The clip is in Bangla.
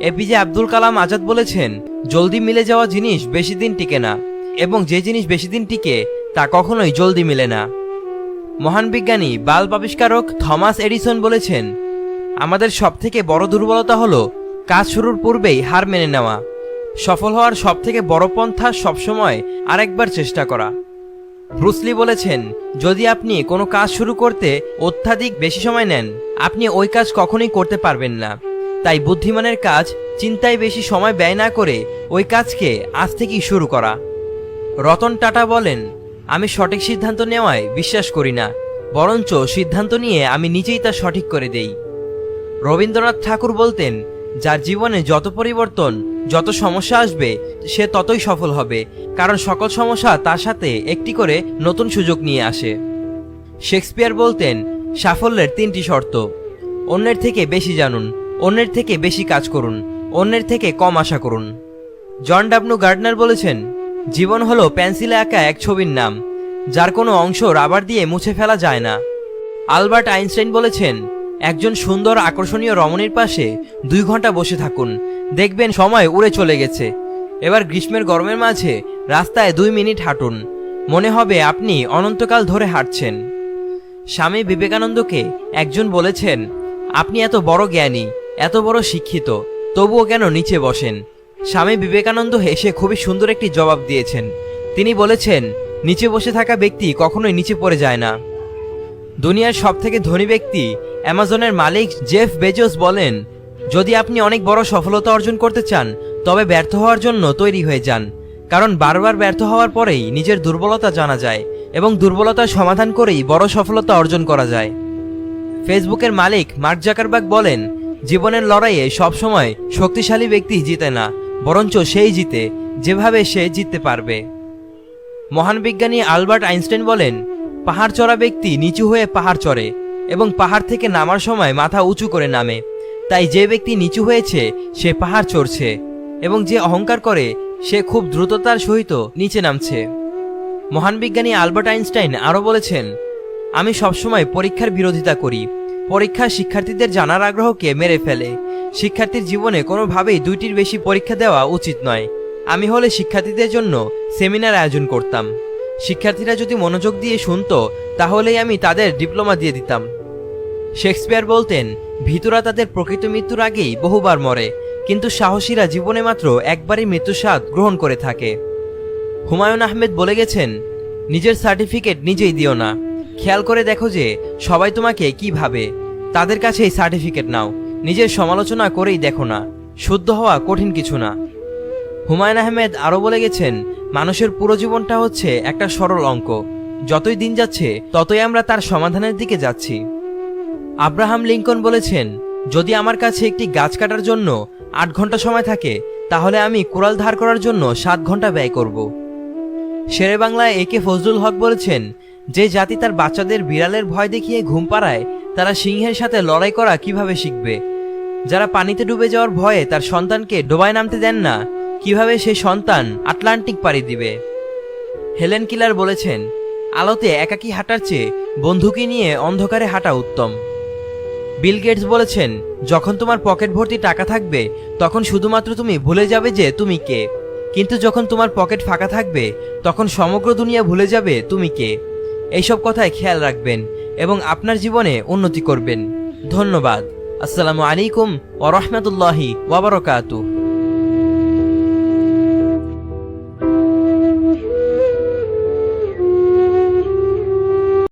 এপিজে আব্দুল কালাম আজাদ বলেছেন, জলদি মিলে যাওয়া জিনিস বেশি দিন টিকে না, এবং যে জিনিস বেশি দিন টিকে তা কখনোই জলদি মিলে না। মহান বিজ্ঞানী বাল্ব আবিষ্কারক থমাস এডিসন বলেছেন, আমাদের সবথেকে বড় দুর্বলতা হলো কাজ শুরুর পূর্বেই হার মেনে নেওয়া। সফল হওয়ার সবথেকে বড় পন্থা সবসময় আরেকবার চেষ্টা করা। ব্রুসলি বলেছেন, যদি আপনি কোনো কাজ শুরু করতে অত্যাধিক বেশি সময় নেন, আপনি ওই কাজ কখনোই করতে পারবেন না। তাই বুদ্ধিমানের কাজ চিন্তায় বেশি সময় ব্যয় না করে ওই কাজকে আজ থেকেই শুরু করা। রতন টাটা বলেন, আমি সঠিক সিদ্ধান্ত নেওয়ায় বিশ্বাস করি না, বরঞ্চ সিদ্ধান্ত নিয়ে আমি নিজেই তা সঠিক করে দেই। রবীন্দ্রনাথ ঠাকুর বলতেন, যার জীবনে যত পরিবর্তন, যত সমস্যা আসবে, সে ততই সফল হবে, কারণ সকল সমস্যা তার সাথে একটি করে নতুন সুযোগ নিয়ে আসে। শেক্সপিয়ার বলতেন, সাফল্যের 3টি শর্ত: অন্যের থেকে বেশি জানুন, অন্যের থেকে বেশি কাজ করুন, অন্যের থেকে কম আশা করুন। জন ডাব্লু গার্ডনার বলেছেন, জীবন হলো পেন্সিলে আঁকা এক ছবির নাম, যার কোনো অংশ রাবার দিয়ে মুছে ফেলা যায় না। আলবার্ট আইনস্টাইন বলেছেন, একজন সুন্দর আকর্ষণীয় রমণীর পাশে 2 ঘন্টা বসে থাকুন, দেখবেন সময় উড়ে চলে গেছে। এবার গ্রীষ্মের গরমের মাঝে রাস্তায় 2 মিনিট হাঁটুন, মনে হবে আপনি অনন্তকাল ধরে হাঁটছেন। স্বামী বিবেকানন্দকে একজন বলেছেন, আপনি এত বড় জ্ঞানী, এত বড় শিক্ষিত, তবুও কেন নিচে বসেন? স্বামী বিবেকানন্দ হেসে খুবই সুন্দর একটি জবাব দিয়েছেন। তিনি বলেছেন, নিচে বসে থাকা ব্যক্তি কখনোই নিচে পড়ে যায় না। দুনিয়ার সবথেকে ধনী ব্যক্তি অ্যামাজনের মালিক জেফ বেজোস বলেন, যদি আপনি অনেক বড় সফলতা অর্জন করতে চান, তবে ব্যর্থ হওয়ার জন্য তৈরি হয়ে যান, কারণ বারবার ব্যর্থ হওয়ার পরেই নিজের দুর্বলতা জানা যায়, এবং দুর্বলতার সমাধান করেই বড় সফলতা অর্জন করা যায়। ফেসবুকের মালিক মার্ক জাকারবার্গ বলেন, জীবনের লড়াইয়ে সবসময় শক্তিশালী ব্যক্তি জিতে না, বরঞ্চ সেই জিতে যেভাবে সে জিততে পারবে। মহান বিজ্ঞানী আলবার্ট আইনস্টাইন বলেন, পাহাড় চড়া ব্যক্তি নিচু হয়ে পাহাড় চড়ে এবং পাহাড় থেকে নামার সময় মাথা উঁচু করে নামে। তাই যে ব্যক্তি নিচু হয়েছে সে পাহাড় চড়ছে, এবং যে অহংকার করে সে খুব দ্রুততার সহিত নিচে নামছে। মহান বিজ্ঞানী আলবার্ট আইনস্টাইন আরও বলেছেন, আমি সবসময় পরীক্ষার বিরোধিতা করি। পরীক্ষা শিক্ষার্থীদের জানার আগ্রহকে মেরে ফেলে। শিক্ষার্থীর জীবনে কোনোভাবেই 2টির বেশি পরীক্ষা দেওয়া উচিত নয়। আমি হলে শিক্ষার্থীদের জন্য সেমিনার আয়োজন করতাম। শিক্ষার্থীরা যদি মনোযোগ দিয়ে শুনত, তাহলেই আমি তাদের ডিপ্লোমা দিয়ে দিতাম। শেক্সপিয়ার বলতেন, ভীতুরা তাদের প্রকৃত মৃত্যুর আগেই বহুবার মরে, কিন্তু সাহসীরা জীবনে মাত্র একবারই মৃত্যুর স্বাদ গ্রহণ করে থাকে। হুমায়ুন আহমেদ বলে গেছেন, নিজের সার্টিফিকেট নিজেই দিও না, খেয়াল করে দেখো যে সবাই তোমাকে কি ভাবে, তাদের কাছেই সার্টিফিকেট নাও। নিজের সমালোচনা করেই দেখো না, শুদ্ধ হওয়া কঠিন কিছু না। হুমায়ুন আহমেদ আরও বলে গেছেন, মানুষের পুরো জীবনটা হচ্ছে একটা সরল অঙ্ক, যতই দিন যাচ্ছে ততই আমরা তার সমাধানের দিকে যাচ্ছি। আব্রাহাম লিঙ্কন বলেছেন, যদি আমার কাছে একটি গাছ কাটার জন্য 8 ঘন্টা সময় থাকে, তাহলে আমি কুড়াল ধার করার জন্য 7 ঘন্টা ব্যয় করব। শেরে বাংলায় একে ফজলুল হক বলেছেন, যে জাতি তার বাচ্চাদের বিড়ালের ভয় দেখিয়ে ঘুম পাড়ায়, তারা সিংহের সাথে লড়াই করা কিভাবে শিখবে? যারা পানিতে ডুবে যাওয়ার ভয়ে তার সন্তানকে ডোবায় নামতে দেন না, কিভাবে সেই সন্তান আটলান্টিক পাড়ি দিবে? হেলেন কিলার বলেছেন, আলোতে একাকী হাঁটার চেয়ে বন্ধুকে নিয়ে অন্ধকারে হাঁটা উত্তম। বিল গেটস বলেছেন, যখন তোমার পকেট ভর্তি টাকা থাকবে, তখন শুধুমাত্র তুমি ভুলে যাবে যে তুমি কে, কিন্তু যখন তোমার পকেট ফাঁকা থাকবে, তখন সমগ্র দুনিয়া ভুলে যাবে তুমি কে। এইসব কথায় খেয়াল রাখবেন এবং আপনার জীবনে উন্নতি করবেন। ধন্যবাদ। আসসালামু আলাইকুম ওয়া রাহমাতুল্লাহি ওয়া বারাকাতুহু।